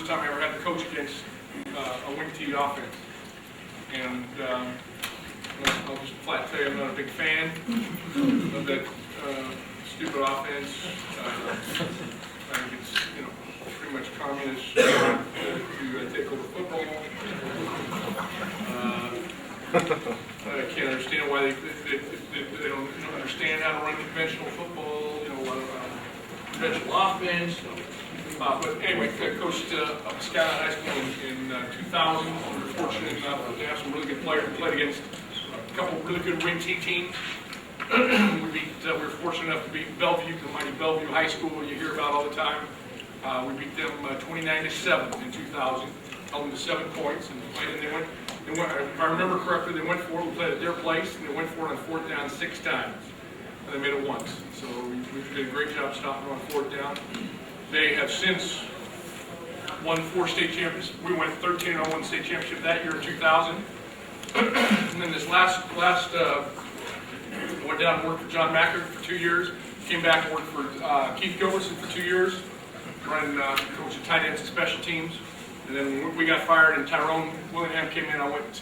first time I ever had to coach against a wing T offense. And I'll just flat tell you, I'm not a big fan of that stupid offense. I think it's, pretty much communist to take over football. I can't understand why they don't understand how to run conventional football, conventional offense. But anyway, I coached up at Skyline High School in 2000. We were fortunate enough to have some really good players. We played against a couple of really good wing T teams. We were fortunate enough to beat Bellevue, the mighty Bellevue High School you hear about all the time. We beat them 29-7 in 2000, held them to 7 points, and they went, if I remember correctly, they went for it. We played at their place, and they went for it on 4th down 6 times. And they made it once. So we did a great job stopping on 4th down. They have since won 4 state championships. We went 13-0 state championship that year in 2000. And then this last went down and worked for John Macker for 2 years. Came back and worked for Keith Gilbertson for 2 years. Running coaching tight ends and special teams. And then when we got fired and Tyrone Willingham came in, I went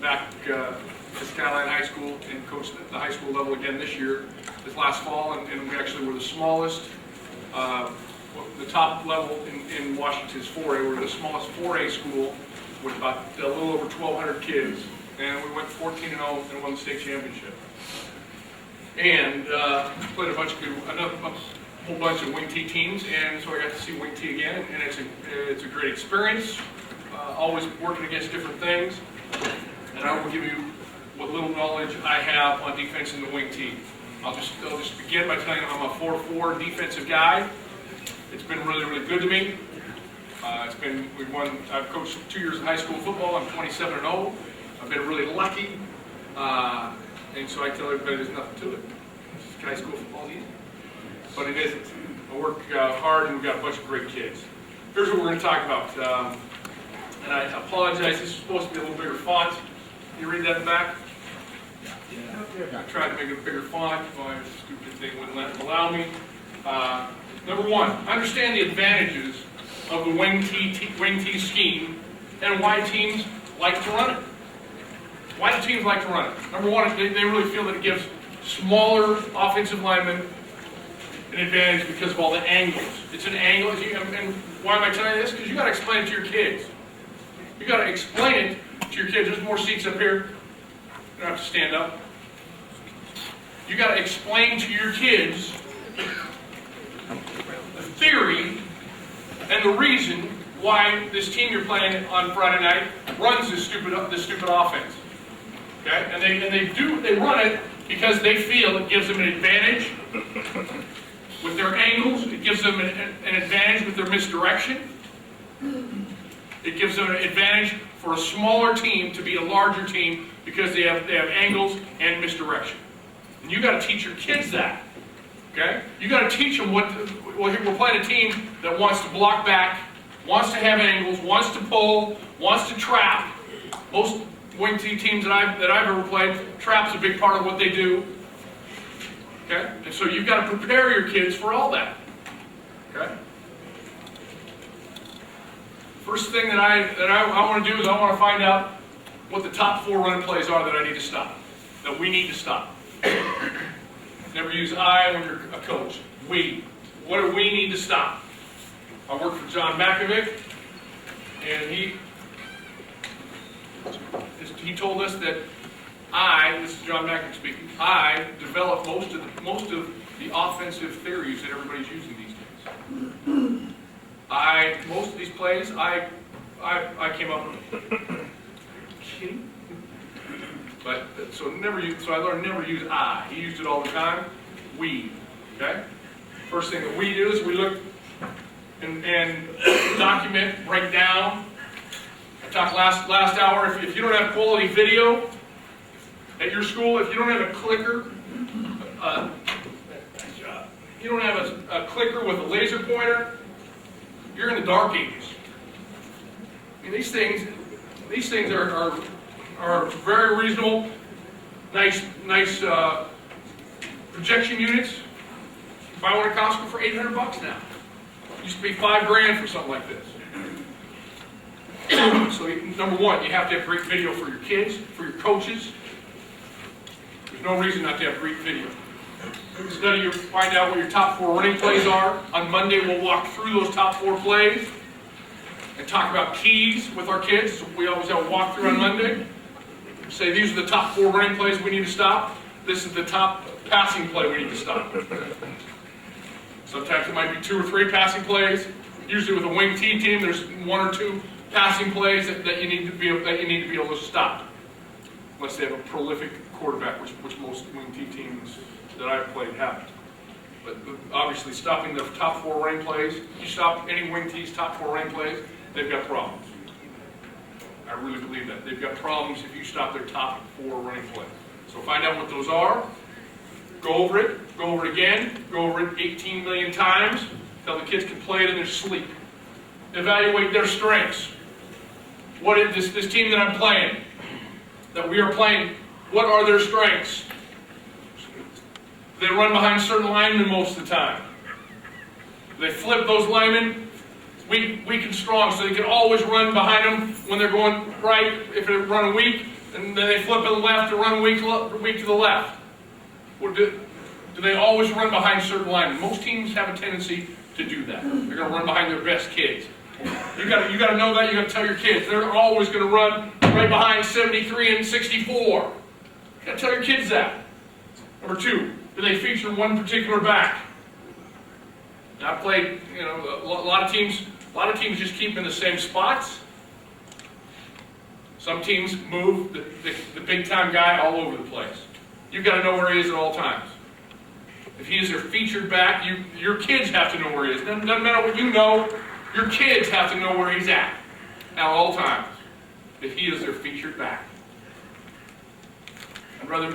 back to Skyline High School and coached at the high school level again this last fall, and we actually were the smallest, the top level in Washington's 4A. We were the smallest 4A school with about a little over 1,200 kids, and we went 14-0 and won the state championship. And played a whole bunch of wing T teams, and so I got to see wing T again, and it's a great experience. Always working against different things, and I will give you what little knowledge I have on defense in the wing T. I'll just begin by telling you I'm a 4-4 defensive guy. It's been really, really good to me. I've coached 2 years of high school football. I'm 27-0. I've been really lucky, and so I tell everybody there's nothing to it. High school football is easy. But it isn't. I work hard, and we've got a bunch of great kids. Here's what we're going to talk about. And I apologize, this is supposed to be a little bigger font. Can you read that in the back? Yeah. I tried to make it a bigger font, but my stupid thing wouldn't allow me. Number one, understand the advantages of the wing T scheme and why teams like to run it. Why do teams like to run it? Number one, they really feel that it gives smaller offensive linemen an advantage because of all the angles. It's an angle, and why am I telling you this? Because you got to explain it to your kids. You got to explain it to your kids. There's more seats up here. You don't have to stand up. You got to explain to your kids the theory and the reason why this team you're playing on Friday night runs this stupid offense. Okay, and they run it because they feel it gives them an advantage with their angles. It gives them an advantage with their misdirection. It gives them an advantage for a smaller team to beat a larger team because they have angles and misdirection. And you got to teach your kids that. Okay? You got to teach them we're playing a team that wants to block back, wants to have angles, wants to pull, wants to trap. Most wing T teams that I've ever played, trap's a big part of what they do. Okay? And so you've got to prepare your kids for all that. Okay? First thing that I want to do is I want to find out what the top 4 run plays are that I need to stop, that we need to stop. Never use I when you're a coach. We. What do we need to stop? I work for John Makovic, and he told us that this is John Makovic speaking, I developed most of the offensive theories that everybody's using these days. Most of these plays, I came up with. Kidding? But so I learned never use I. He used it all the time. We. Okay. First thing that we do is we look and document, break down. I talked last hour. If you don't have quality video at your school, if you don't have a clicker, you don't have a clicker with a laser pointer, you're in the dark ages. I mean, these things are very reasonable, nice projection units. Buy one at Costco for $800 now. It used to be $5 grand for something like this. So number one, you have to have great video for your kids, for your coaches. There's no reason not to have great video. Find out what your top 4 running plays are. On Monday, we'll walk through those top 4 plays and talk about keys with our kids. We always have a walkthrough on Monday. Say these are the top 4 running plays we need to stop. This is the top passing play we need to stop. Sometimes it might be 2 or 3 passing plays. Usually with a wing T team, there's 1 or 2 passing plays that you need to be able to stop, unless they have a prolific quarterback, which most wing T teams that I've played haven't. But obviously, stopping the top 4 running plays, you stop any wing T's top 4 running plays, they've got problems. I really believe that they've got problems if you stop their top 4 running plays. So find out what those are. Go over it again, go over it 18 million times, till the kids can play it in their sleep. Evaluate their strengths. What is this team that I'm playing, that we are playing, what are their strengths? They run behind certain linemen most of the time. They flip those linemen weak and strong, so they can always run behind them when they're going right, if they run weak, and then they flip to the left to run weak to the left. Or do they always run behind certain linemen? Most teams have a tendency to do that. They're going to run behind their best kids. You got to know that. You got to tell your kids they're always going to run right behind 73 and 64. You got to tell your kids that. Number 2, do they feature one particular back? Now, I played, a lot of teams just keep in the same spots. Some teams move the big time guy all over the place. You've got to know where he is at all times. If he is their featured back, your kids have to know where he is. Doesn't matter what you know, your kids have to know where he's at all times. If he is their featured back. I'd rather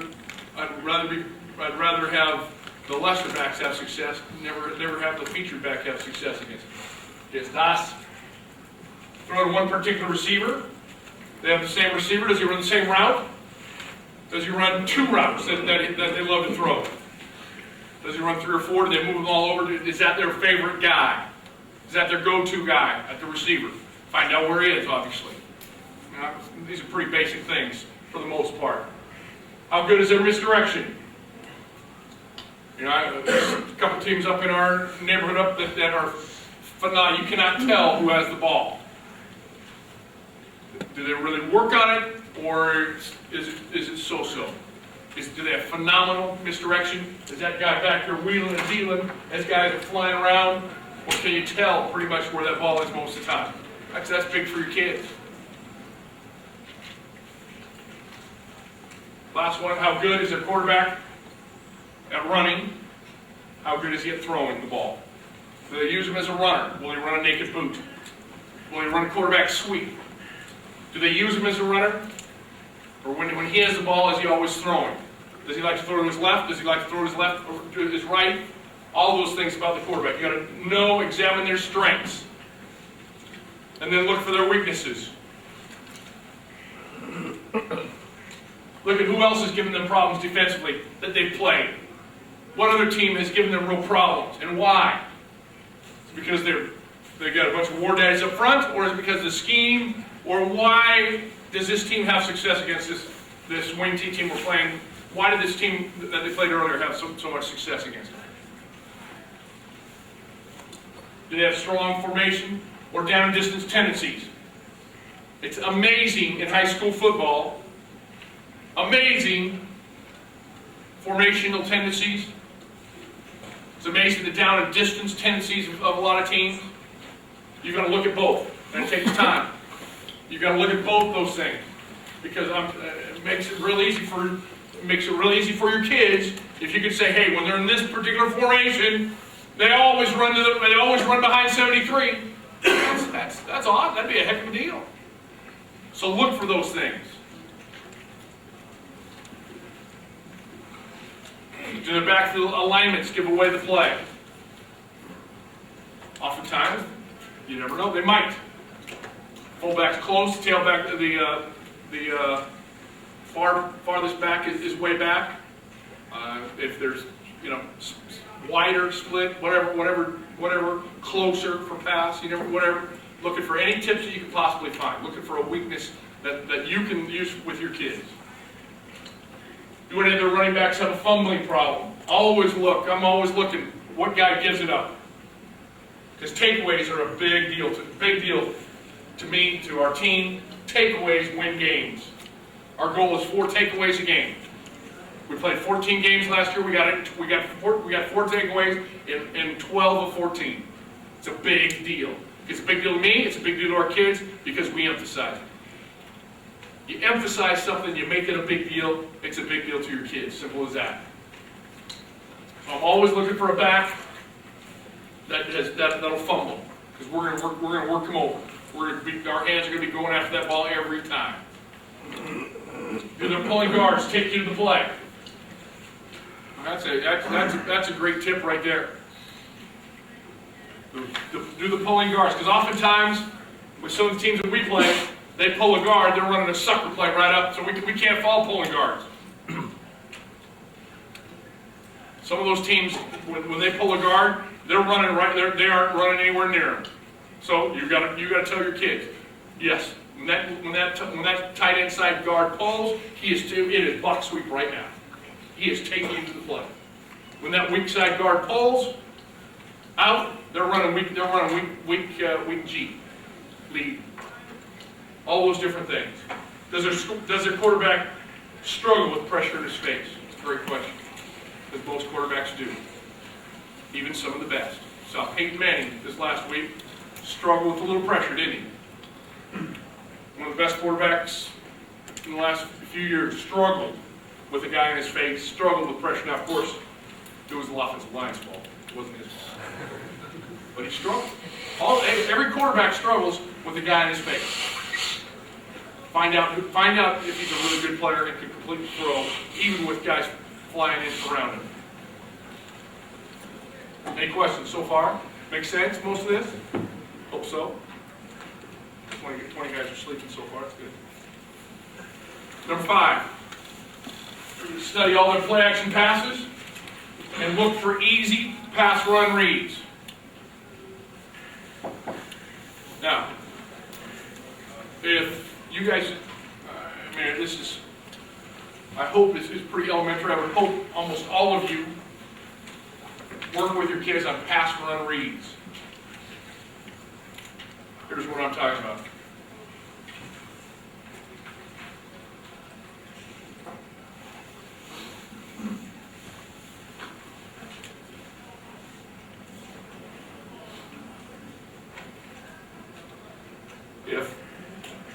have the lesser backs have success, never have the featured back have success against us. Throw to one particular receiver. They have the same receiver. Does he run the same route? Does he run 2 routes that they love to throw? Does he run 3 or 4? Do they move them all over? Is that their favorite guy? Is that their go-to guy at the receiver? Find out where he is, obviously. These are pretty basic things for the most part. How good is their misdirection? There's a couple teams up in our neighborhood that are phenomenal. You cannot tell who has the ball. Do they really work on it, or is it so-so? Do they have phenomenal misdirection? Is that guy back there wheeling and dealing? Those guys are flying around? Or can you tell pretty much where that ball is most of the time? That's big for your kids. Last one, how good is their quarterback at running? How good is he at throwing the ball? Do they use him as a runner? Will he run a naked boot? Will he run a quarterback sweep? Do they use him as a runner? Or when he has the ball, is he always throwing? Does he like to throw to his left? Does he like to throw to his left or to his right? All those things about the quarterback. You got to know, examine their strengths. And then look for their weaknesses. Look at who else has given them problems defensively that they've played. What other team has given them real problems, and why? Is it because they've got a bunch of war daddies up front, or is it because of the scheme, or why does this team have success against this wing T team we're playing? Why did this team that they played earlier have so much success against them? Do they have strong formation or down and distance tendencies? It's amazing in high school football. Amazing formational tendencies. It's amazing the down and distance tendencies of a lot of teams. You've got to look at both, and it takes time. You've got to look at both those things, because it makes it real easy for your kids if you could say, hey, when they're in this particular formation, they always run behind 73. That's odd. That'd be a heck of a deal. So look for those things. Do their backfield alignments give away the play? Oftentimes, you never know, they might. Fullback's close, tailback, the farthest back is way back. If there's, wider split, whatever closer for pass, whatever. looking for any tips that you can possibly find, looking for a weakness that you can use with your kids. Do any of their running backs have a fumbling problem? Always look. I'm always looking. What guy gives it up? Because takeaways are a big deal to me, to our team. Takeaways win games. Our goal is 4 takeaways a game. We played 14 games last year. We got 4 takeaways in 12 of 14. It's a big deal. It's a big deal to me. It's a big deal to our kids because we emphasize it. You emphasize something, you make it a big deal. It's a big deal to your kids. Simple as that. So I'm always looking for a back that'll fumble because we're gonna work them over. Our hands are gonna be going after that ball every time. Do their pulling guards take you to the play? That's a great tip right there. Do the pulling guards, because oftentimes with some of the teams that we play, they pull a guard, they're running a sucker play right up, so we can't fall pulling guards. Some of those teams, when they pull a guard, they're running right. They aren't running anywhere near them. So you got to tell your kids, yes, when that tight end side guard pulls, it is buck sweep right now. He is taking you to the play. When that weak side guard pulls out, they're running weak G lead. All those different things. Does their quarterback struggle with pressure in his face? It's a great question. Because most quarterbacks do. Even some of the best. Saw Peyton Manning this last week struggle with a little pressure, didn't he? One of the best quarterbacks in the last few years struggled with a guy in his face, struggled with pressure. Now, of course, it was the offensive line's fault. It wasn't his fault. But he struggled. Every quarterback struggles with a guy in his face. Find out if he's a really good player and can complete the throw, even with guys flying in around him. Any questions so far? Make sense, most of this? Hope so. 20 guys are sleeping so far, that's good. Number 5. Study all their play action passes and look for easy pass run reads. Now, if you guys, I hope this is pretty elementary. I would hope almost all of you work with your kids on pass run reads. Here's what I'm talking about.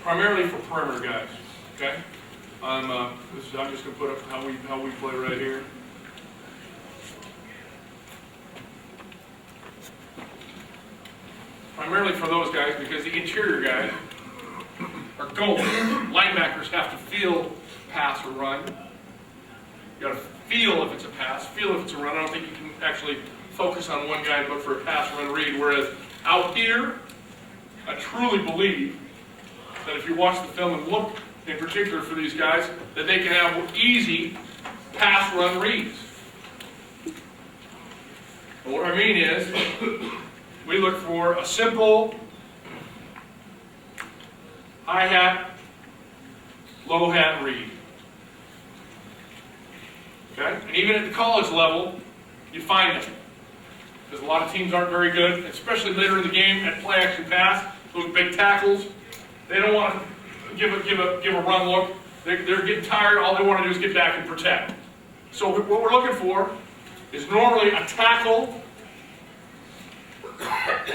Primarily for perimeter guys, okay? I'm just going to put up how we play right here. Primarily for those guys, because the interior guys are going. Linebackers have to feel pass or run. You got to feel if it's a pass, feel if it's a run. I don't think you can actually focus on one guy and look for a pass, run, read. Whereas out here, I truly believe that if you watch the film and look in particular for these guys, that they can have easy pass run reads. And what I mean is, we look for a simple high hat, low hat read. Okay? And even at the college level, you find them. Because a lot of teams aren't very good, especially later in the game at play action pass, those big tackles. They don't want to give a run look. They're getting tired. All they want to do is get back and protect. So what we're looking for is normally a tackle,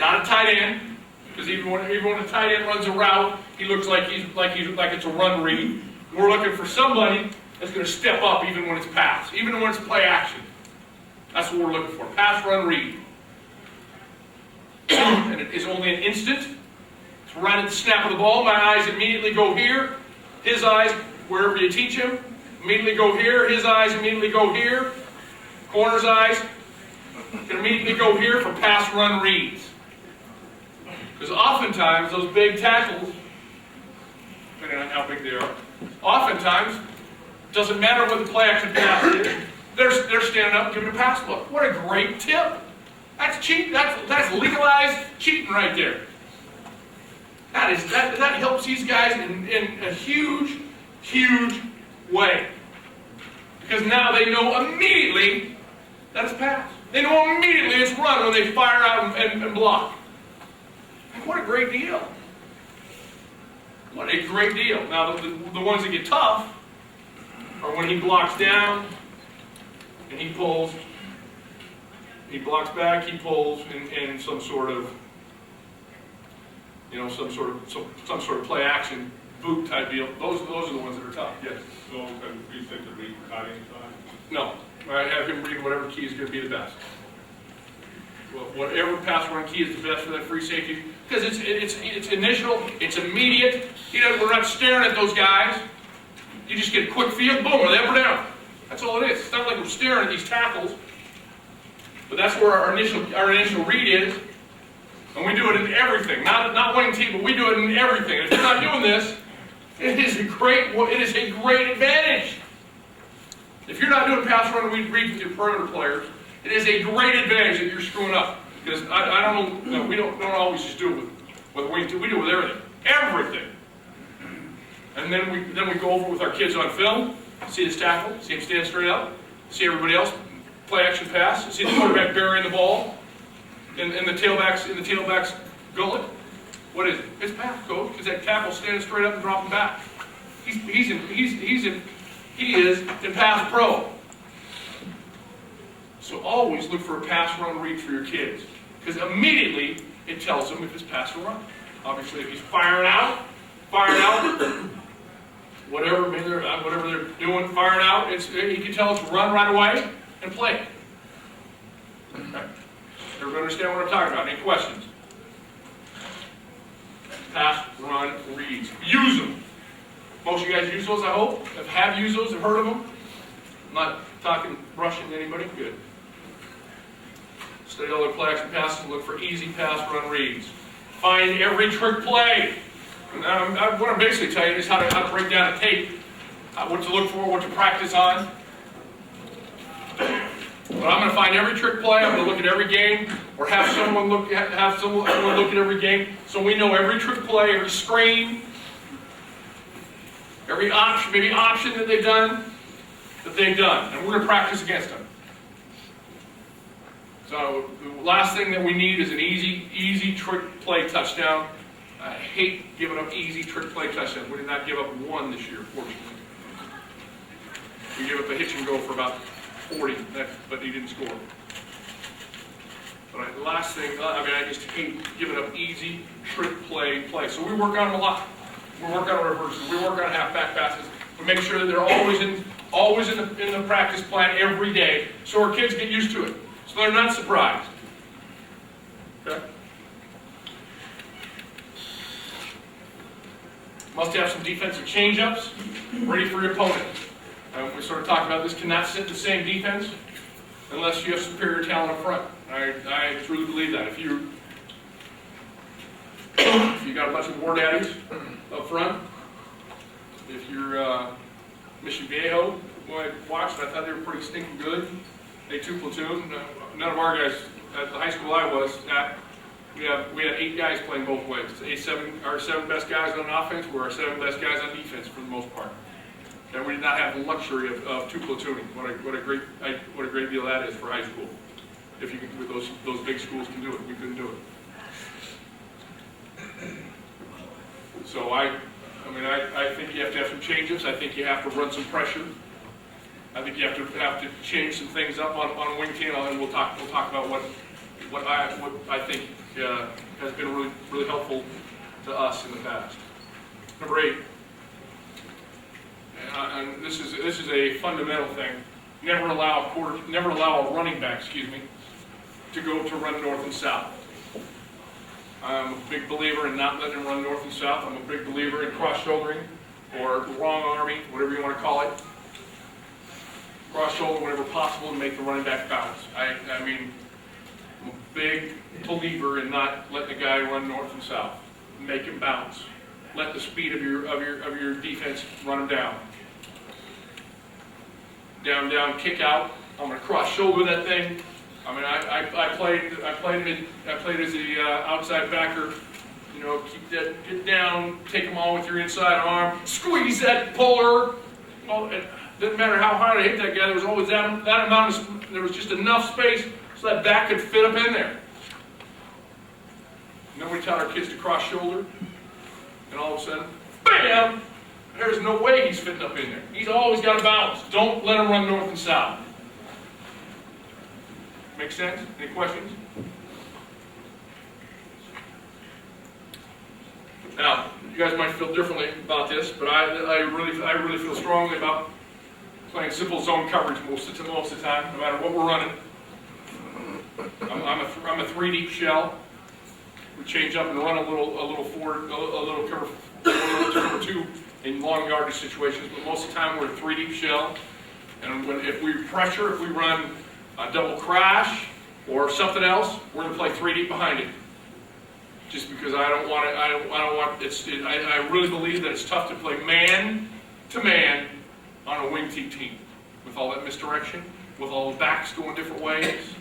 not a tight end, because even when a tight end runs a route, he looks like it's a run read. We're looking for somebody that's going to step up even when it's pass, even when it's play action. That's what we're looking for. Pass, run, read. And it is only an instant. It's right at the snap of the ball. My eyes immediately go here. His eyes, wherever you teach him, immediately go here. His eyes immediately go here. Corner's eyes can immediately go here for pass, run, reads. Because oftentimes, those big tackles, depending on how big they are, oftentimes, doesn't matter what the play action pass is, they're standing up and giving a pass look. What a great tip. That's cheating. That's legalized cheating right there. That helps these guys in a huge, huge way. Because now they know immediately that it's pass. They know immediately it's run when they fire out and block. What a great deal. What a great deal. Now, the ones that get tough are when he blocks down and he pulls. He blocks back, he pulls, in some sort of, some sort of play action boot type deal. Those are the ones that are tough. Yes. So can we set the read cutting time? No. I have him read whatever key is going to be the best. Well, whatever pass run key is the best for that free safety, because it's initial, it's immediate. We're not staring at those guys. You just get a quick feel, boom, are they up or down? That's all it is. It's not like we're staring at these tackles. But that's where our initial read is, and we do it in everything. Not winning team, but we do it in everything. If you're not doing this, it is a great advantage. If you're not doing pass run read with your perimeter players, it is a great advantage that you're screwing up. Because I don't know, we don't always just do it with wing team. We do it with everything, everything. And then we go over with our kids on film, see this tackle, see him stand straight up, see everybody else. Play action pass. See the quarterback burying the ball in the tailback's gullet. What is it? It's pass, coach. Because that tackle standing straight up and dropping back. He is in pass pro. So always look for a pass run read for your kids, because immediately it tells them if it's pass or run. Obviously, if he's firing out, whatever they're doing, firing out, he can tell us to run right away. And play. Okay. Everybody understand what I'm talking about? Any questions? Pass, run, reads. Use them. Most of you guys use those, I hope. Have used those, have heard of them. I'm not talking brushing anybody. Good. Study all their play action passes and look for easy pass, run, reads. Find every trick play. What I'm basically telling you is how to break down a tape, what to look for, what to practice on. But I'm going to find every trick play. I'm going to look at every game, or have someone look at every game, so we know every trick play, every screen, every option that they've done, and we're going to practice against them. So the last thing that we need is an easy trick play touchdown. I hate giving up easy trick play touchdowns. We did not give up one this year, fortunately. We gave up a hitch and go for about 40, but he didn't score. But the last thing, I just hate giving up easy trick play. So we work on them a lot. We work on reverses. We work on halfback passes. We make sure that they're always in the practice plan every day, so our kids get used to it, so they're not surprised. Okay. Must have some defensive change-ups ready for your opponent. We sort of talked about this, cannot sit the same defense unless you have superior talent up front. I truly believe that. If you got a bunch of war daddies up front, if you're Mission Viejo, who I watched, I thought they were pretty stinking good. A2 platoon. None of our guys at the high school I was at, we had 8 guys playing both ways. Our 7 best guys on offense were our 7 best guys on defense for the most part. And we did not have the luxury of 2 platooning. What a great deal that is for high school. If you can, with those big schools can do it, we couldn't do it. So I think you have to have some changes. I think you have to run some pressure. I think you have to change some things up on wing T, and we'll talk about what I think has been really helpful to us in the past. Number 8. And this is a fundamental thing. Never allow a running back, to run north and south. I'm a big believer in not letting him run north and south. I'm a big believer in cross-shouldering or wrong arming, whatever you want to call it. Cross-shoulder whenever possible to make the running back bounce. I'm a big believer in not letting a guy run north and south. Make him bounce. Let the speed of your defense run him down. Down, kick out. I'm going to cross-shoulder that thing. I played as the outside backer You know, keep that, get down, take them all with your inside arm, squeeze that puller. Well, it didn't matter how hard I hit that guy, there was always that amount of, there was just enough space so that back could fit up in there. And then we taught our kids to cross shoulder, and all of a sudden, bam! There's no way he's fitting up in there. He's always got to balance. Don't let him run north and south. Make sense? Any questions? Now, you guys might feel differently about this, but I really feel strongly about playing simple zone coverage most of the time, no matter what we're running. I'm a 3-deep shell. We change up and run a little forward, a little cover 2 in long yardage situations, but most of the time we're a 3-deep shell. And if we pressure, if we run a double crash or something else, we're going to play 3 deep behind it. Just because I don't want it. I really believe that it's tough to play man to man on a wing T team with all that misdirection, with all the backs going different ways,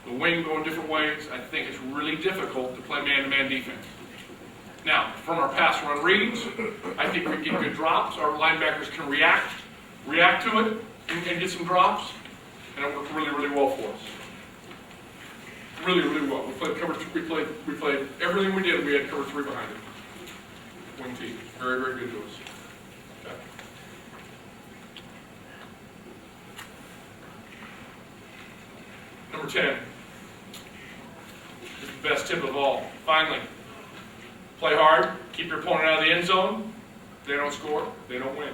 the wing going different ways. I think it's really difficult to play man-to-man defense. Now, from our pass run reads, I think we get good drops. Our linebackers can react to it and get some drops, and it worked really, really well for us. Really, really well. We played cover. We played everything we did. We had cover 3 behind it. Wing T, very, very good to us. Okay. Number 10. This is the best tip of all. Finally, play hard. Keep your opponent out of the end zone. If they don't score, they don't win.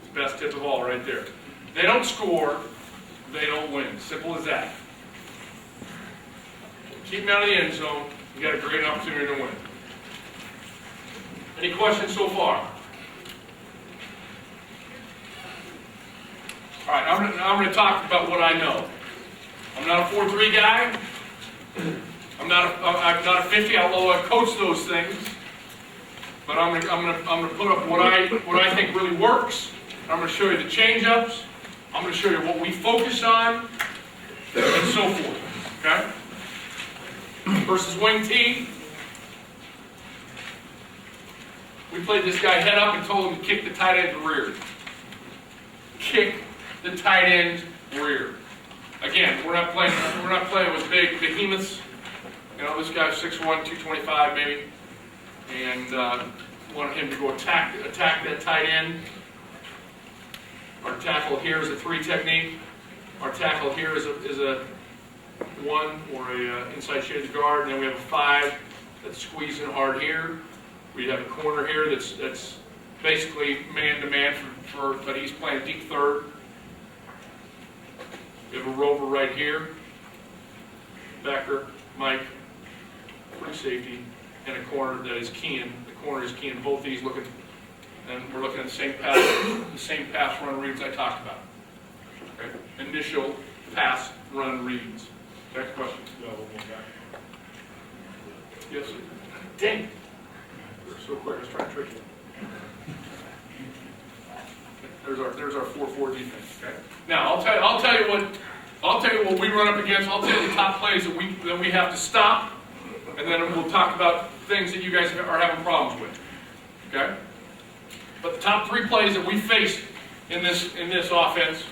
It's the best tip of all, right there. If they don't score, they don't win. Simple as that. Keep them out of the end zone. You got a great opportunity to win. Any questions so far? All right, I'm going to talk about what I know. I'm not a 4-3 guy. I'm not a 50. Although I coach those things, but I'm going to put up what I think really works. I'm going to show you the change-ups. I'm going to show you what we focus on, and so forth. Okay. Versus wing T. We played this guy head up and told him to kick the tight end rear. Kick the tight end rear. Again, we're not playing with big behemoths. You know, this guy's 6'1", 225 maybe, and wanted him to go attack that tight end. Our tackle here is a 3 technique. Our tackle here is a 1 or a inside shaded guard, and then we have a 5 that's squeezing hard here. We have a corner here that's basically man-to-man but he's playing deep third. We have a rover right here, backer, Mike, free safety, and a corner that is keying. The corner is keying both these looking, and we're looking at the same pass run reads I talked about. Okay. Initial pass run reads. Next question. Yes, sir. Dang. You're so quick. I was trying to trick you. There's our 4-4 defense. Okay. Now I'll tell you what we run up against. I'll tell you the top plays that we have to stop, and then we'll talk about things that you guys are having problems with. Okay. But the top 3 plays that we face in this offense,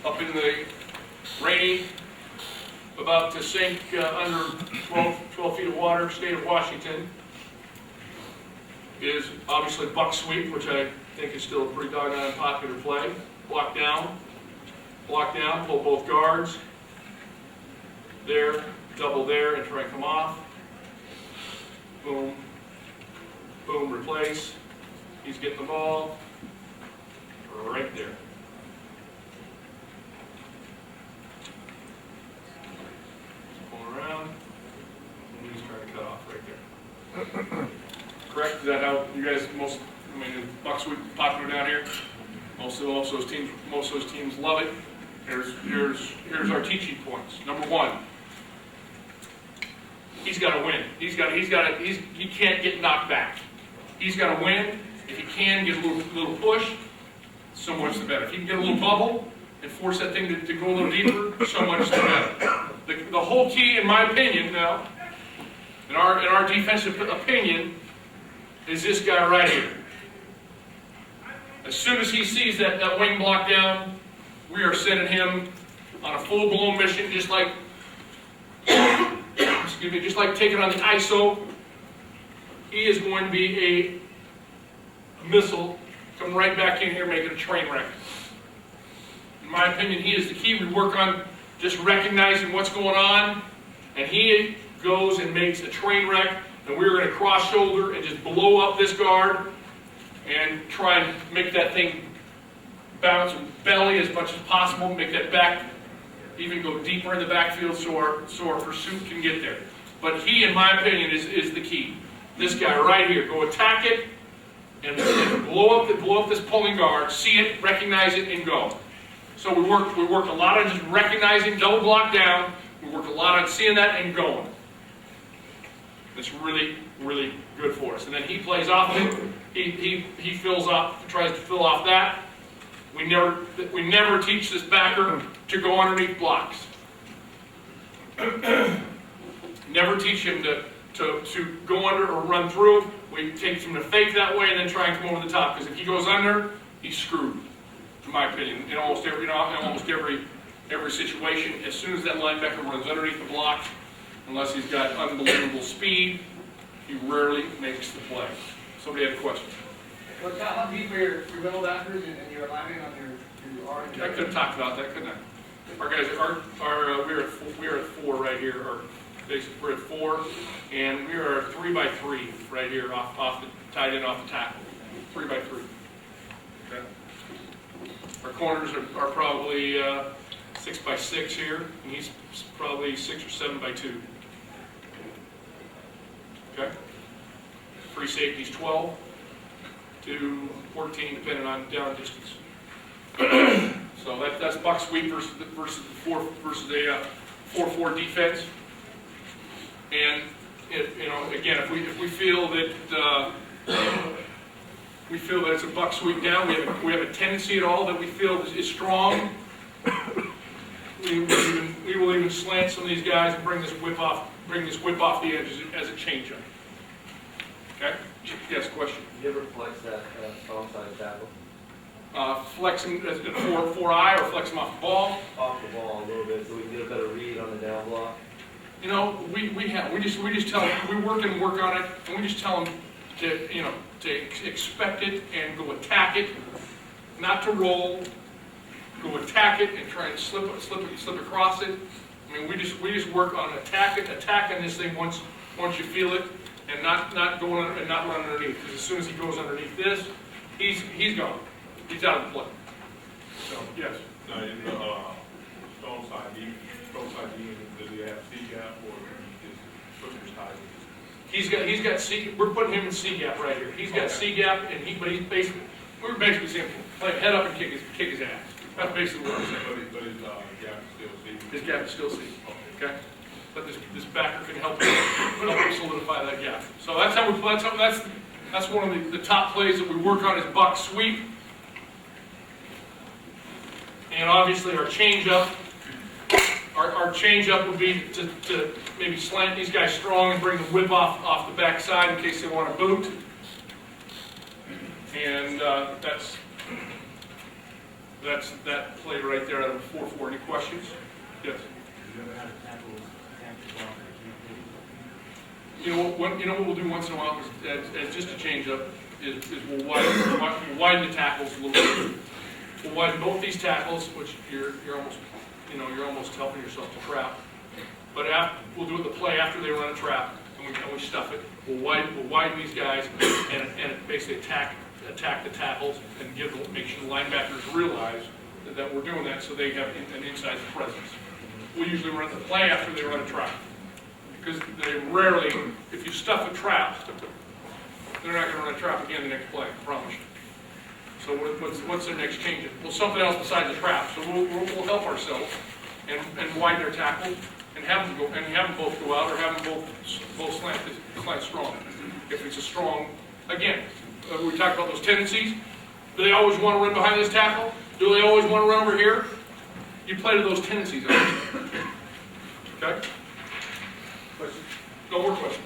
up in the rainy, about to sink under 12 feet of water, state of Washington, is obviously buck sweep, which I think is still a pretty doggone popular play. Block down, pull both guards, there, double there, and try and come off. Boom, boom, replace. He's getting the ball right there. Around, and he's trying to cut off right there. Correct? Is that how you guys buck sweep popular down here? Most of those teams love it. Here's our teaching points. Number 1, he's got to win. He can't get knocked back. He's got to win. If he can get a little push, so much the better. If he can get a little bubble and force that thing to go a little deeper, so much the better. The whole key, in my opinion, now, In our defensive opinion, is this guy right here. As soon as he sees that wing block down, we are sending him on a full-blown mission, just like, excuse me, just like taking on the ISO. He is going to be a missile coming right back in here making a train wreck. In my opinion, he is the key. We work on just recognizing what's going on, and he goes and makes a train wreck, and we're going to cross shoulder and just blow up this guard and try and make that thing bounce and belly as much as possible, make that back even go deeper in the backfield so our pursuit can get there. But he, in my opinion, is the key. This guy right here, go attack it and blow up this pulling guard, see it, recognize it, and go. So we work a lot on just recognizing, double block down. We work a lot on seeing that and going. It's really, really good for us. And then he plays off of it. He fills off, tries to fill off that. We never teach this backer to go underneath blocks. Never teach him to go under or run through. We teach him to fake that way and then try and come over the top. Because if he goes under, he's screwed. In my opinion, in almost every situation, as soon as that linebacker runs underneath the blocks, unless he's got unbelievable speed, he rarely makes the play. Somebody had a question. Well, how deep are your middle backers and your linemen on your arm? I could have talked about that, couldn't I? Our guys, we're at 4 right here, or basically we're at 4, and we are 3x3 right here, tied in off the tackle, 3x3. Okay. Our corners are probably 6x6 here, and he's probably 6 or 7x2. Okay. Free safety's 12 to 14, depending on down distance. So that's buck sweep versus a 4-4 defense. And again, if we feel that it's a buck sweep down, we have a tendency at all that we feel is strong. We will even slant some of these guys and bring this whip off the edge as a changeup. Okay? Yes, question. Do you ever flex that strong side tackle? Flex him as a 4-eye or flex him off the ball. Off the ball a little bit so we can get a better read on the down block. We just tell them, we work on it, and we just tell them to expect it and go attack it, not to roll. Go attack it and try and slip across it. I mean, we just work on attacking this thing once you feel it, and not going and not running underneath. Because as soon as he goes underneath this, he's gone. He's out of the play. So yes. Now, in the strong side, does he have C-gap or just put his ties? He's got C. We're putting him in C-gap right here. He's got C-gap, but he's basically saying play him head up and kick his ass. That's basically what I'm saying. But his gap is still C. His gap is still C. Okay. But this backer can help him solidify that gap. So that's how we play. That's one of the top plays that we work on is buck sweep. And obviously our changeup. Our changeup would be to maybe slant these guys strong and bring the whip off the backside in case they want to boot. And that's that play right there out of a 4-4. Any questions? Yes. What we'll do once in a while as just a change up is we'll widen the tackles a little bit. We'll widen both these tackles, which you're almost helping yourself to trap. But we'll do it the play after they run a trap and we stuff it. We'll widen these guys and basically attack the tackles and make sure the linebackers realize that we're doing that so they have an inside presence. We usually run the play after they run a trap. Because they rarely, if you stuff a trap, they're not going to run a trap again the next play, I promise you. So what's their next change? Well, something else besides the trap. So we'll help ourselves and widen their tackle and have them both go out or have them both slant strong. If it's a strong, again, we talked about those tendencies. Do they always want to run behind this tackle? Do they always want to run over here? You play to those tendencies. Okay? Question? No more questions.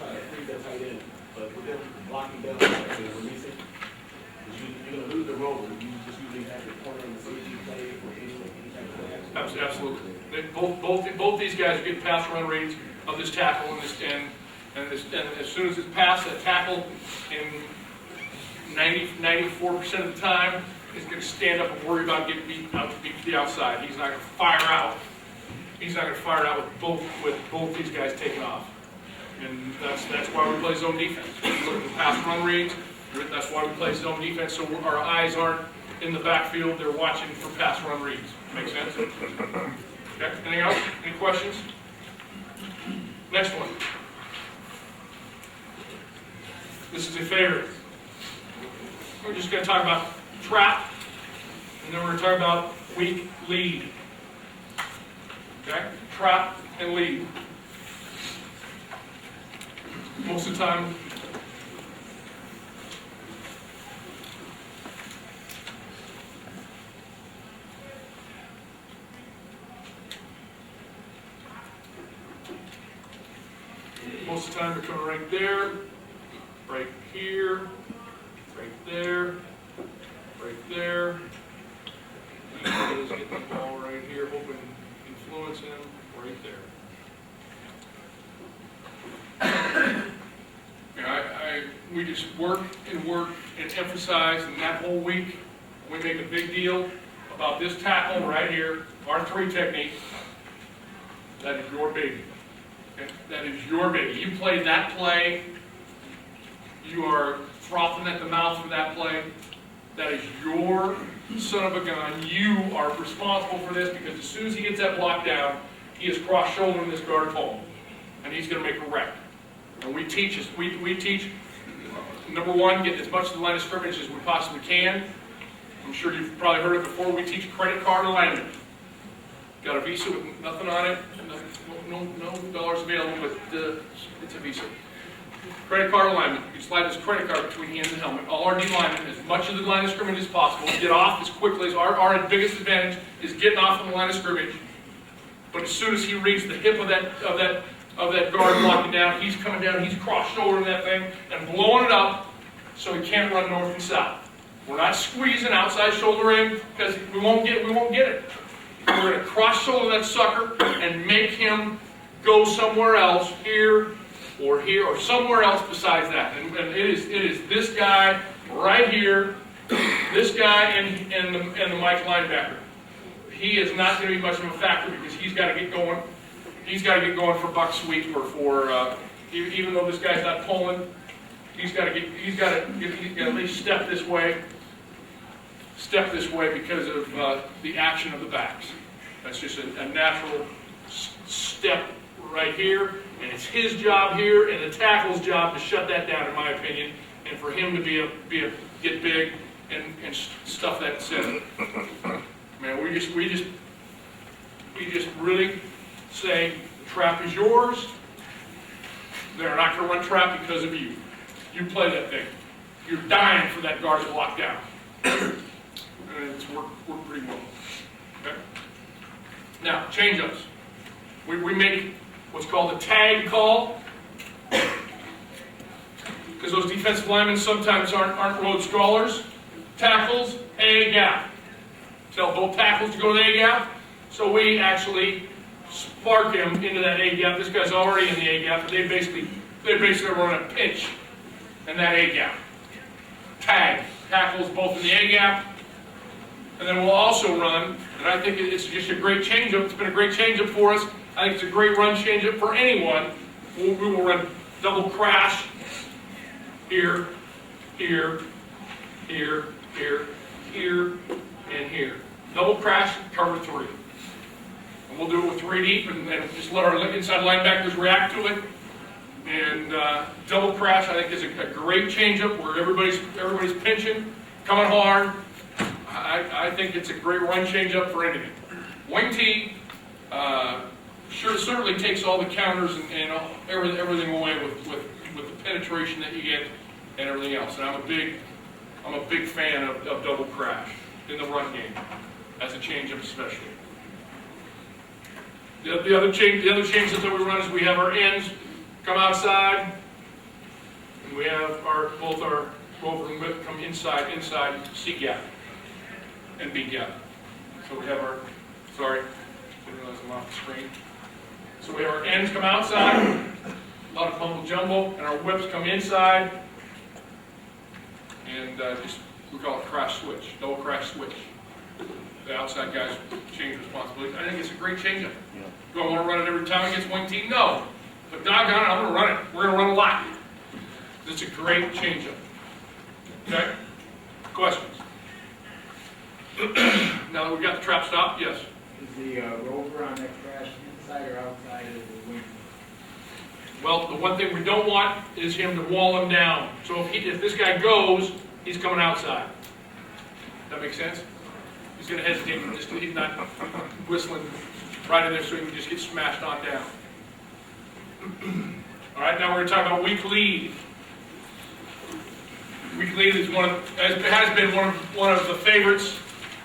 free the tight end, but with them blocking down and releasing, you're gonna lose the role. You just usually have the corner and the safety play for any type of action. Absolutely. Both these guys are getting pass run reads of this tackle and as soon as it's past that tackle, in 94% of the time, he's going to stand up and worry about getting beat to the outside. He's not going to fire out. He's not going to fire out with both these guys taking off. And that's why we play zone defense. We look at the pass run reads. That's why we play zone defense, so our eyes aren't in the backfield. They're watching for pass run reads. Make sense? Okay. Anything else? Any questions? Next one. This is a favorite. We're just going to talk about trap, and then we're going to talk about weak lead. Okay? Trap and lead. Most of the time, they're coming right there, right here, right there, right there. He is getting the ball right here, hoping to influence him right there. We just work and emphasize, and that whole week we make a big deal about this tackle right here, R3 technique. That is your baby. Okay? That is your baby. You played that play. You are frothing at the mouth for that play. That is your son of a gun. You are responsible for this, because as soon as he gets that block down, he is cross-shouldering this guard home, and he's going to make a wreck. And we teach, number one, get as much of the line of scrimmage as we possibly can. I'm sure you've probably heard it before. We teach credit card alignment. Got a Visa with nothing on it, no dollars available, but it's a Visa. Credit card alignment. You slide this credit card between hands and helmet. All our D linemen, as much of the line of scrimmage as possible, get off as quickly as our biggest advantage is getting off on the line of scrimmage. But as soon as he reads the hip of that guard blocking down, he's coming down, he's cross-shouldering that thing and blowing it up so he can't run north and south. We're not squeezing outside shoulder in, because we won't get it. We're going to cross-shoulder that sucker and make him go somewhere else, here, or somewhere else besides that. And it is this guy right here, this guy and the Mike linebacker. He is not going to be much of a factor, because he's got to get going. He's got to get going for buck sweep, or for even though this guy's not pulling, he's got to at least step this way because of the action of the backs. That's just a natural step right here, and it's his job here and the tackle's job to shut that down, in my opinion, and for him to get big and stuff that center. Man, we just really say the trap is yours. They're not going to run trap because of you. You play that thing. You're dying for that guard to block down. And it's worked pretty well. Okay? Now, change-ups. We make what's called a tag call, because those defensive linemen sometimes aren't road scrawlers. Tackles, A gap. Tell both tackles to go to the A gap. So we actually spark him into that A gap. This guy's already in the A gap, but they basically run a pinch in that A gap. Tag. Tackles both in the A gap. And then we'll also run, and I think it's just a great changeup. It's been a great changeup for us. I think it's a great run changeup for anyone. We will run double crash here, here, here, here, here, and here. Double crash, cover three. And we'll do it with 3 deep and just let our inside linebackers react to it. And double crash, I think, is a great changeup where everybody's pinching, coming hard. I think it's a great run changeup for anything. Wing T certainly takes all the counters and everything away with the penetration that you get and everything else. And I'm a big fan of double crash in the run game as a changeup especially. The other changes that we run is we have our ends come outside, And we have both our Rover and Whip come inside C gap and B gap. So we have our, sorry, didn't realize I'm off the screen. So we have our ends come outside, a lot of mumble jumble, and our whips come inside. And we call it crash switch, double crash switch. The outside guys change responsibility. I think it's a great change-up. Do I want to run it every time against wing team? No. But doggone it, I'm going to run it. We're going to run a lot. It's a great change-up. Okay? Questions? Now that we've got the trap stopped, yes. Is the rover on that crash inside or outside of the wing? Well, the one thing we don't want is him to wall him down. So if this guy goes, he's coming outside. That makes sense? He's going to hesitate. He's not whistling right in there so he can just get smashed on down. All right, now we're going to talk about weak lead. Weak lead is has been one of the favorites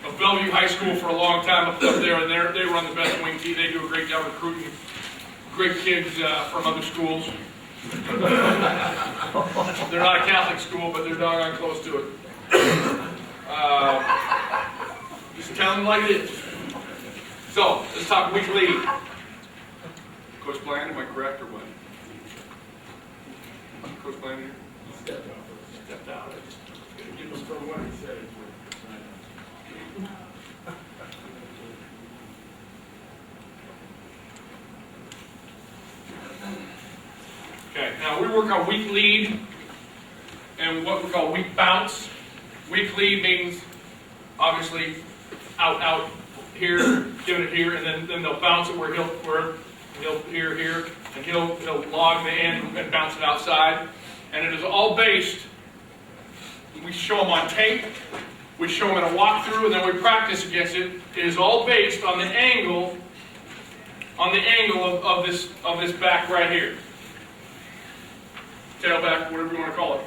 of Bellevue High School for a long time up there, and they run the best wing team. They do a great job recruiting great kids from other schools. They're not a Catholic school, but they're doggone close to it. Just tell them like it is. So, let's talk weak lead. Coach Bland, am I correct or what? Coach Bland here? Stepped out. I just gotta give him from what he said. Okay, now we work on weak lead and what we call weak bounce. Weak lead means obviously out here, giving it here, and then they'll bounce it where he'll here, and he'll log the end and bounce it outside. And it is all based, we show them on tape, we show them in a walkthrough, and then we practice against it. It is all based on the angle of this back right here. Tailback, whatever you want to call it.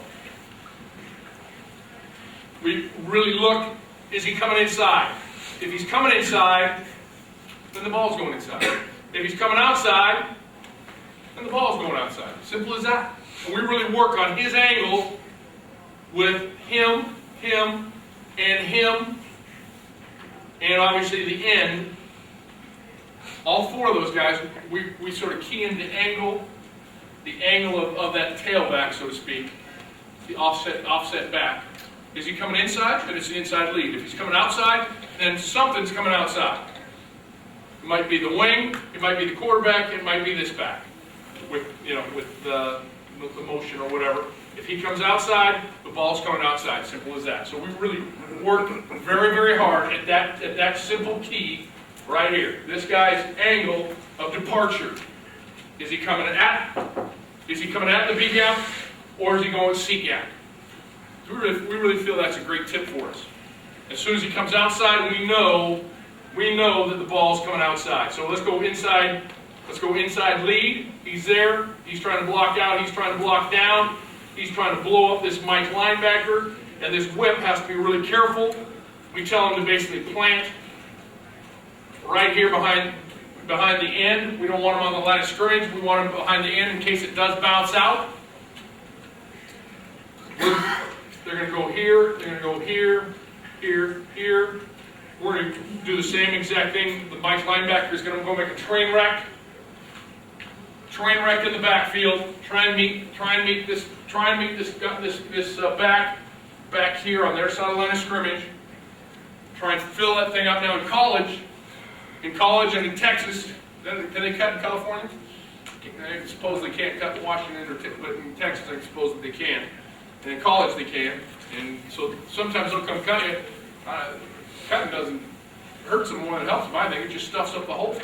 We really look, is he coming inside? If he's coming inside, then the ball's going inside. If he's coming outside, then the ball's going outside. Simple as that. And we really work on his angle with him, and obviously the end. All four of those guys, we sort of key in the angle of that tailback, so to speak, the offset back. Is he coming inside? Then it's the inside lead. If he's coming outside, then something's coming outside. It might be the wing, it might be the quarterback, it might be this back, with the motion or whatever. If he comes outside, the ball's coming outside. Simple as that. So we really work very, very hard at that simple key right here. This guy's angle of departure. Is he coming at the B gap, or is he going C gap? We really feel that's a great tip for us. As soon as he comes outside, we know that the ball's coming outside. So let's go inside. Let's go inside lead. He's there. He's trying to block out. He's trying to block down. He's trying to blow up this Mike linebacker. And this whip has to be really careful. We tell him to basically plant right here behind the end. We don't want him on the line of scrimmage. We want him behind the end in case it does bounce out. They're going to go here. They're going to go here, here. We're going to do the same exact thing. The Mike linebacker is going to go make a train wreck. Train wreck in the backfield. Try and meet this back here on their side of the line of scrimmage. Try and fill that thing up. Now in college and in Texas, can they cut in California? I suppose they can't cut in Washington, but in Texas I suppose that they can. And in college they can. And so sometimes they'll come cut you. Cutting doesn't hurt them more than it helps them. I think it just stuffs up the hole.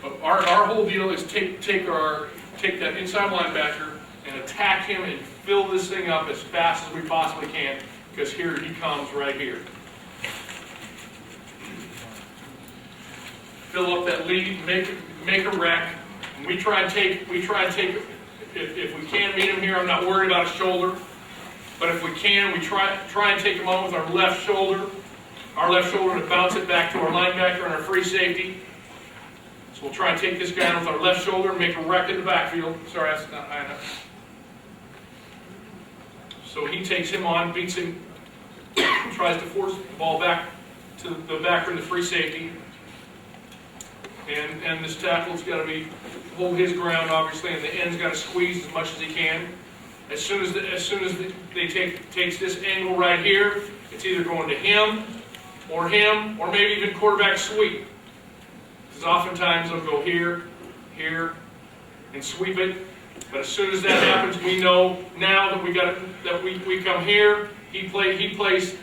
But our whole deal is take that inside linebacker and attack him and fill this thing up as fast as we possibly can, because here he comes right here. Fill up that lead, make a wreck. And we try and take if we can meet him here. I'm not worried about his shoulder, but if we can, we try and take him on with our left shoulder. Our left shoulder to bounce it back to our linebacker and our free safety. So we'll try and take this guy on with our left shoulder and make a wreck in the backfield. Sorry, that's not high enough. So he takes him on, beats him, tries to force the ball back to the backer in the free safety. And this tackle's got to hold his ground, obviously, and the end's got to squeeze as much as he can. As soon as they takes this angle right here, it's either going to him, or maybe even quarterback sweep. Because oftentimes they'll go here, and sweep it. But as soon as that happens, we know now that we come here. He plays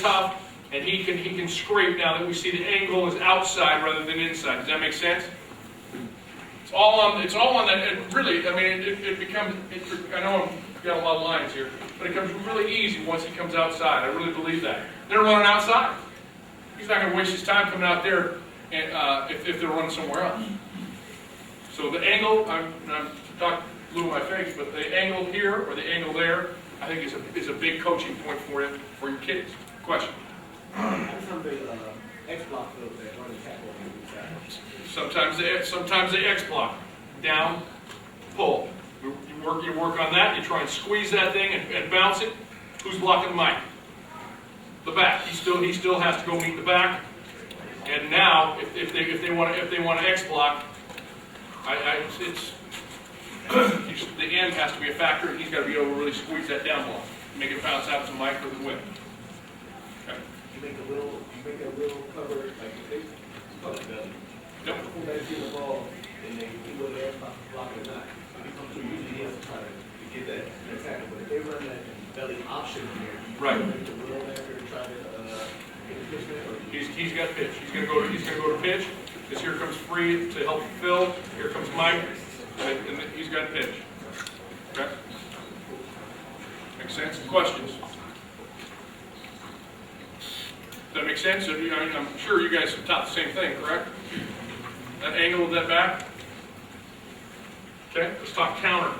tough, and he can scrape now that we see the angle is outside rather than inside. Does that make sense? It's all on that. It really, I mean, it becomes. I know I've got a lot of lines here, but it becomes really easy once he comes outside. I really believe that. They're running outside. He's not going to waste his time coming out there, and if they're running somewhere else. So the angle, I'm talking blue in my face, but the angle here or the angle there, I think is a big coaching point for your kids. Question. How do some big X-block those that run the tackle on the inside? Sometimes they X block, down, pull. You work on that. You try and squeeze that thing and bounce it. Who's blocking Mike? The back. He still has to go meet the back. And now, if they want to X block, the end has to be a factor, and he's got to be able to really squeeze that down block, make it bounce out to Mike for the win. Okay. You make a little cover, like they cover belly. Yep. Before they see the ball, and they see whether they're blocking or not. If he comes through, usually he has to try to get that tackle. But if they run that belly option here, Right. make a little after and try to get a pitch there. He's got pitch. He's going to go to pitch. Because here comes Free to help Phil. Here comes Mike, and he's got pitch. Okay. Makes sense? Questions? Does that make sense? I'm sure you guys have taught the same thing, correct? That angle of that back. Okay. Let's talk counter.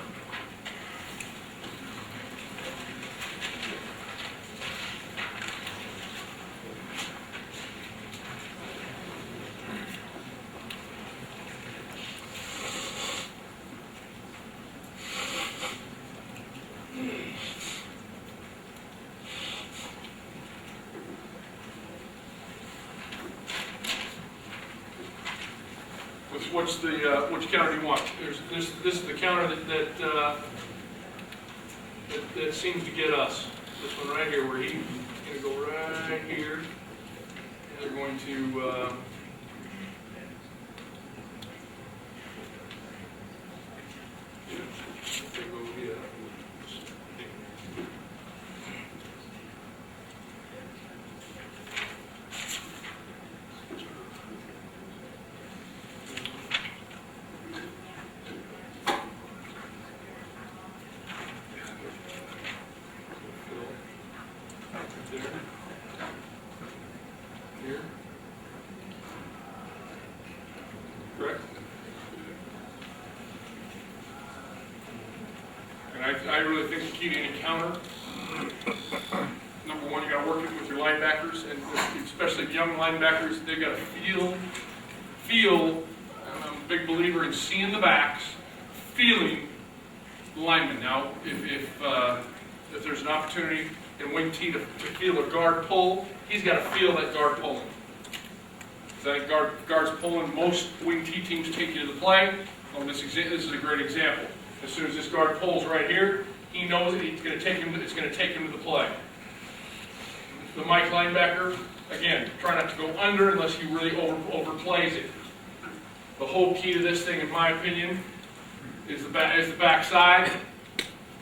Which counter do you want? This is the counter that seems to get us. This one right here, where he's going to go right here, and they're going to go here. Here. Correct? And I really think the key to any counter, number one, you got to work it with your linebackers, and especially young linebackers. They've got to feel. I'm a big believer in seeing the backs, feeling the linemen. Now, if there's an opportunity in wing T to feel a guard pull, he's got to feel that guard pulling. That guard's pulling. Most wing T teams take you to the play. Well, this is a great example. As soon as this guard pulls right here, he knows that it's going to take him to the play. The Mike linebacker, again, try not to go under unless he really overplays it. The whole key to this thing, in my opinion, is the back side.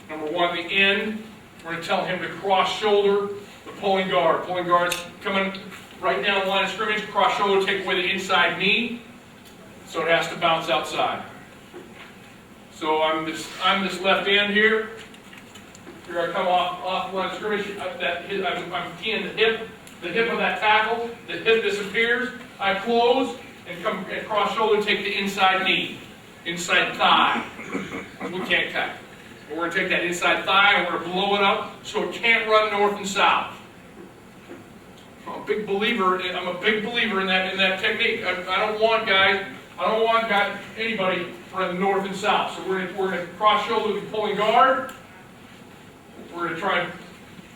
Number one, the end. We're going to tell him to cross shoulder the pulling guard. Pulling guard's coming right down the line of scrimmage, cross shoulder, take away the inside knee, so it has to bounce outside. So I'm this left end here. Here I come off the line of scrimmage. I'm keying the hip of that tackle. The hip disappears. I close and come and cross shoulder, take the inside knee, inside thigh. We can't cut. We're going to take that inside thigh and we're going to blow it up so it can't run north and south. I'm a big believer in that technique. I don't want anybody running north and south. So we're going to cross shoulder the pulling guard. We're gonna try and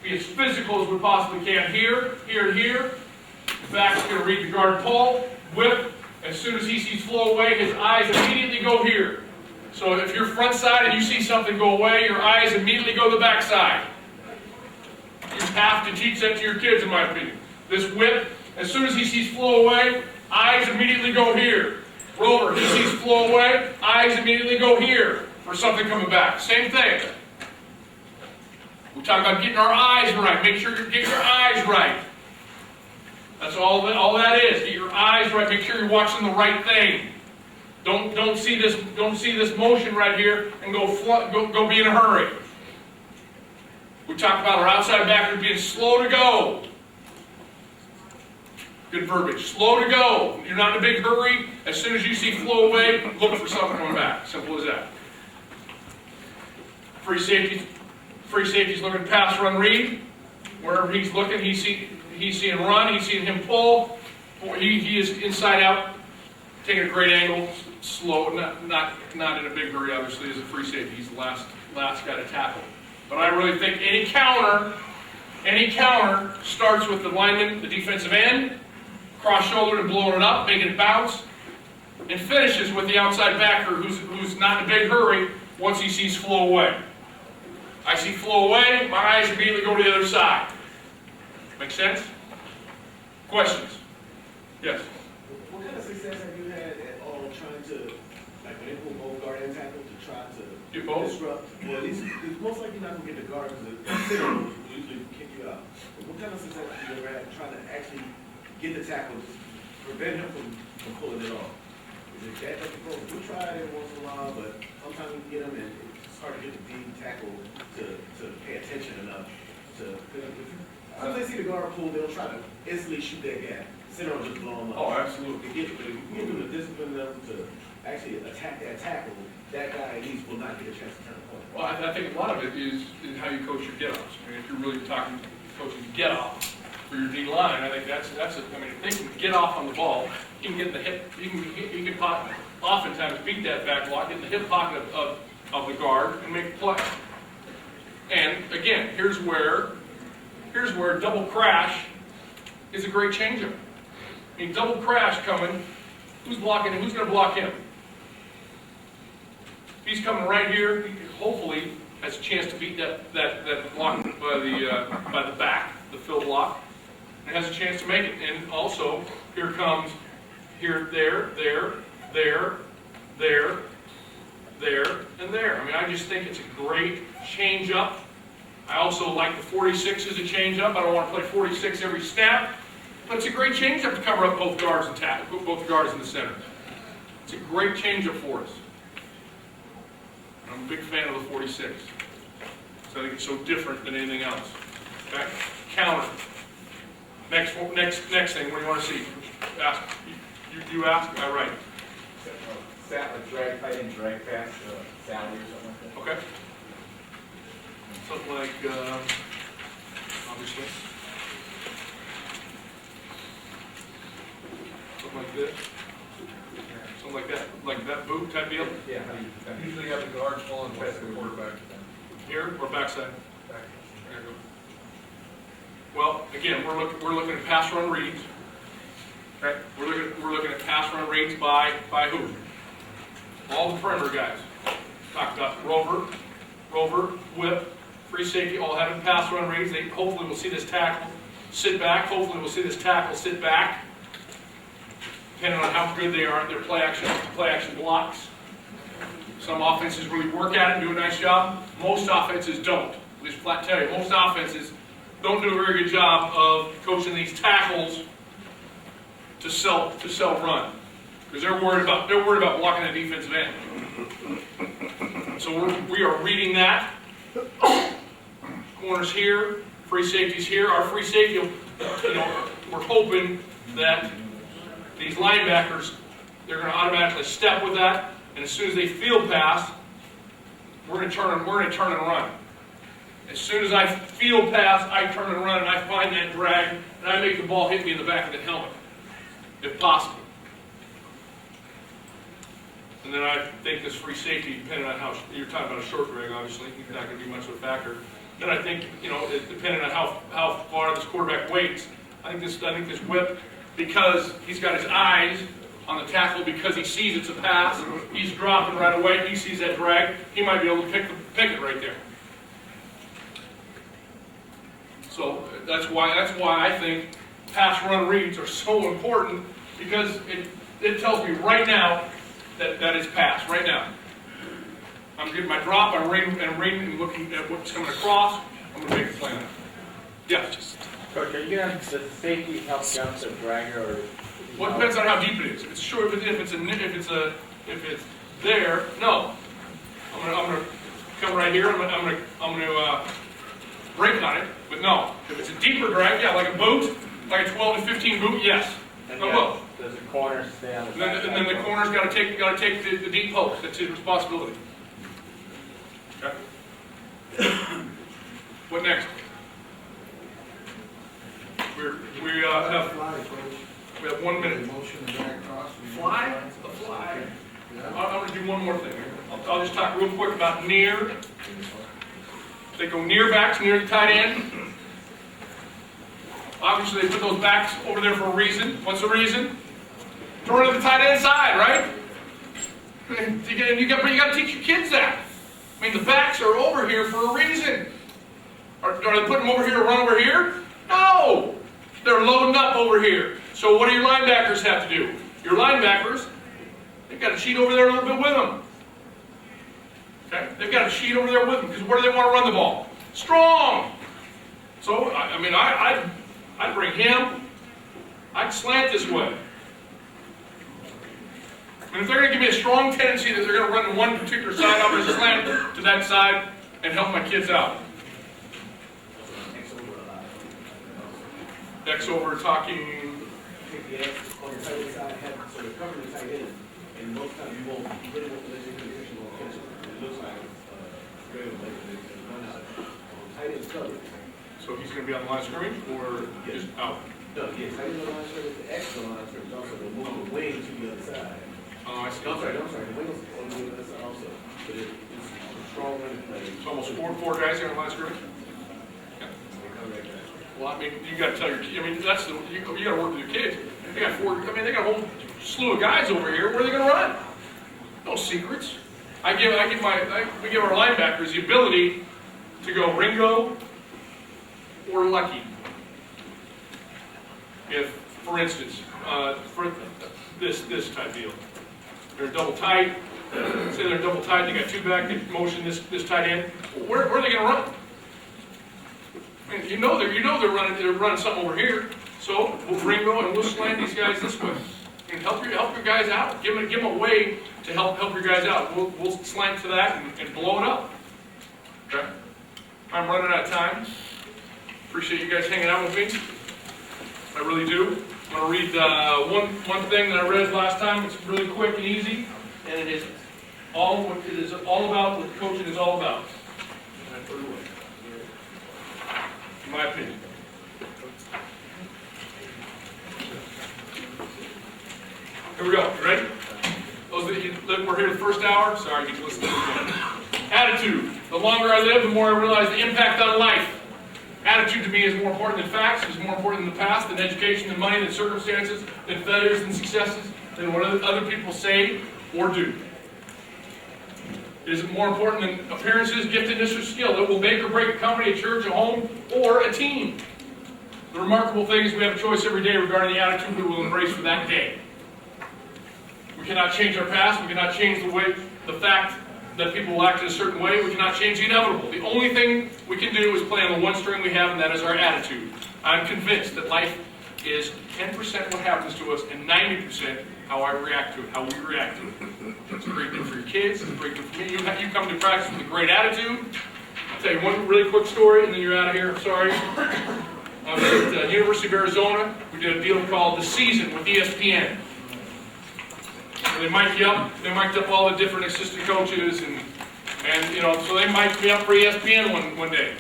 be as physical as we possibly can here, here, and here. Back's gonna read the guard pull, whip. As soon as he sees flow away, his eyes immediately go here. So if you're front side and you see something go away, your eyes immediately go to the back side. You have to teach that to your kids, in my opinion. This whip, as soon as he sees flow away, eyes immediately go here. Roller, he sees flow away, eyes immediately go here for something coming back. Same thing. We talk about getting our eyes right. Make sure you get your eyes right. That's all that is. Get your eyes right. Make sure you're watching the right thing. Don't see this motion right here and go be in a hurry. We talked about our outside backers being slow to go. Good verbiage. Slow to go. You're not in a big hurry. As soon as you see flow away, look for something coming back. Simple as that. Free safety's looking pass, run, read. Wherever he's looking, he's seeing run. He's seeing him pull. He is inside out, taking a great angle, slow, not in a big hurry. Obviously, as a free safety, he's the last guy to tackle. But I really think any counter starts with the lineman, the defensive end, cross-shouldered and blowing it up, making it bounce, and finishes with the outside backer who's not in a big hurry once he sees flow away. I see flow away, my eyes immediately go to the other side. Make sense? Questions? Yes? What kind of success have you had at all trying to, like, when they pull both guard and tackle to try to Do both? disrupt? Well, at least, it's most likely not going to get the guard because the center will usually kick you out. But what kind of success have you ever had trying to actually get the tackle, prevent him from pulling it off? Is it that difficult? We try it every once in a while, but sometimes we can get them and it's hard to get the D tackle to pay attention enough to. As they see the guard pull, they'll try to instantly shoot that gap. Center will just blow them up. Oh, absolutely. To get them to discipline them to actually attack that tackle, that guy at least will not get a chance to turn the point. Well, I think a lot of it is how you coach your get-offs. I mean, if you're really talking coaching get-off for your D line, I think that's it. I mean, if they can get off on the ball, you can get in the hip, you can oftentimes beat that back block, get in the hip pocket of the guard and make a play. And again, here's where double crash is a great changeup. I mean, double crash coming, who's blocking him? Who's going to block him? If he's coming right here, he hopefully has a chance to beat that block by the back, the fill block, and has a chance to make it. And also, here comes there, and there. I mean, I just think it's a great change up. I also like the 46 as a change up. I don't want to play 46 every snap, but it's a great change up to cover up both guards and tackle, both guards in the center. It's a great change up for us. I'm a big fan of the 46. So I think it's so different than anything else. Okay? Counter. Next thing, what do you want to see? Ask. You ask? All right. Like drag, tight end, drag pass, Sally or something like that. Okay. Something like, obviously. Something like this. Something like that boot type deal. Yeah, how do you defend? Usually have the guards falling past the quarterback. Here or backside. There you go. Well, again, we're looking at pass run reads. Okay, we're looking at pass run reads by who? All the perimeter guys. Talked about rover, whip, free safety, all having pass run reads. They hopefully will see this tackle, sit back. Hopefully we'll see this tackle, sit back. Depending on how good they are at their play action blocks. Some offenses really work at it and do a nice job. Most offenses don't. I'll just flat tell you, most offenses don't do a very good job of coaching these tackles to sell run. Because they're worried about blocking the defensive end. So we are reading that. Corners here, free safeties here. Our free safety, we're hoping that these linebackers, they're going to automatically step with that, and as soon as they field pass, we're going to turn and run. As soon as I field pass, I turn and run, and I find that drag, and I make the ball hit me in the back of the helmet, if possible. And then I think this free safety, depending on how, you're talking about a short drag, obviously, you're not gonna be much of a factor. Then I think, you know, depending on how far this quarterback waits, I think this whip, because he's got his eyes on the tackle, because he sees it's a pass, he's dropping right away, he sees that drag, he might be able to pick it right there. So that's why I think pass run reads are so important, because it tells me right now that it's pass, right now. I'm getting my drop, I'm reading and looking at what's coming across, I'm gonna make a plan. Yeah. Coach, are you gonna have the safety help jump the dragger or? Well, it depends on how deep it is. If it's short, if it's there, no. I'm gonna come right here. I'm gonna brake on it, but no. If it's a deeper drag, yeah, like a boot, like a 12 to 15 boot, yes, I will. Does the corner stay on the And back? then the corner's got to take the deep post. That's his responsibility. Okay. What next? We have 1 minute. Motion to drag across. Fly? The fly. I'm gonna do one more thing. I'll just talk real quick about near. They go near backs, near the tight end. Obviously, they put those backs over there for a reason. What's the reason? To run to the tight end side, right? You got to teach your kids that. I mean, the backs are over here for a reason. Are they putting them over here to run over here? No! They're loading up over here. So what do your linebackers have to do? Your linebackers, they've got to cheat over there a little bit with them. Okay? They've got to cheat over there with them, because where do they want to run the ball? Strong! So, I'd bring him, I'd slant this way. I mean, if they're going to give me a strong tendency that they're going to run to one particular side, I'm going to slant to that side and help my kids out. X over talking. Take the X on the tight end side, so they're covering the tight end, and most times you really won't let your competition will catch it. It looks like very like tight end's covered. So he's going to be on the line of scrimmage or just out? No, yes, tight end on the line of scrimmage, the X on the line of scrimmage, also the move the wing to the other side. Oh, I see. I'm sorry, the wing is on the other side also, but it's a strong running play. It's almost four guys here on the line of scrimmage? Well, I mean, you got to tell your, I mean, that's the, you got to work with your kids. They got they got a whole slew of guys over here. Where are they going to run? No secrets. We give our linebackers the ability to go Ringo or Lucky. If, for instance, for this type deal, they're double tight. Say they're double tight. They got two back. They motion this tight end. Where are they going to run? I mean, you know they're running something over here. So we'll Ringo and we'll slant these guys this way. And help your guys out. Give them a way to help your guys out. We'll slant to that and blow it up. Okay? I'm running out of time. Appreciate you guys hanging out with me. I really do. I'm going to read one thing that I read last time. It's really quick and easy, and it is all what it is all about. What coaching is all about. And I put it away. In my opinion. Here we go. You ready? Those that were here the first hour, sorry, you get to listen to it again. Attitude. The longer I live, the more I realize the impact on life. Attitude to me is more important than facts, is more important than the past, than education, than money, than circumstances, than failures, than successes, than what other people say or do. It is more important than appearances, giftedness, or skill. It will make or break a company, a church, a home, or a team. The remarkable thing is we have a choice every day regarding the attitude we will embrace for that day. We cannot change our past. We cannot change the fact that people will act in a certain way. We cannot change the inevitable. The only thing we can do is play on the one string we have, and that is our attitude. I'm convinced that life is 10% what happens to us and 90% how I react to it, how we react to it. It's a great thing for your kids. It's a great thing for me. You come to practice with a great attitude. I'll tell you one really quick story, and then you're out of here. I'm sorry. I was at the University of Arizona. We did a deal called The Season with ESPN. They mic'd you up. They mic'd up all the different assistant coaches, and so they mic'd me up for ESPN one day.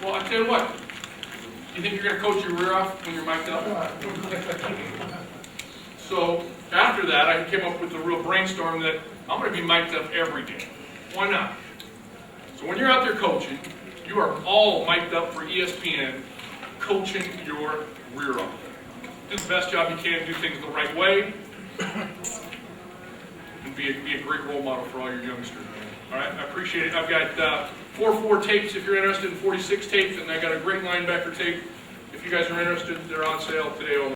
Well, I tell you what. You think you're going to coach your rear off when you're mic'd up? So after that, I came up with a real brainstorm that I'm gonna be mic'd up every day. Why not? So when you're out there coaching, you are all mic'd up for ESPN, coaching your rear off. Do the best job you can, do things the right way, and be a great role model for all your youngsters. All right, I appreciate it. I've got 4-4 tapes if you're interested in 46 tapes, and I got a great linebacker tape. If you guys are interested, they're on sale today.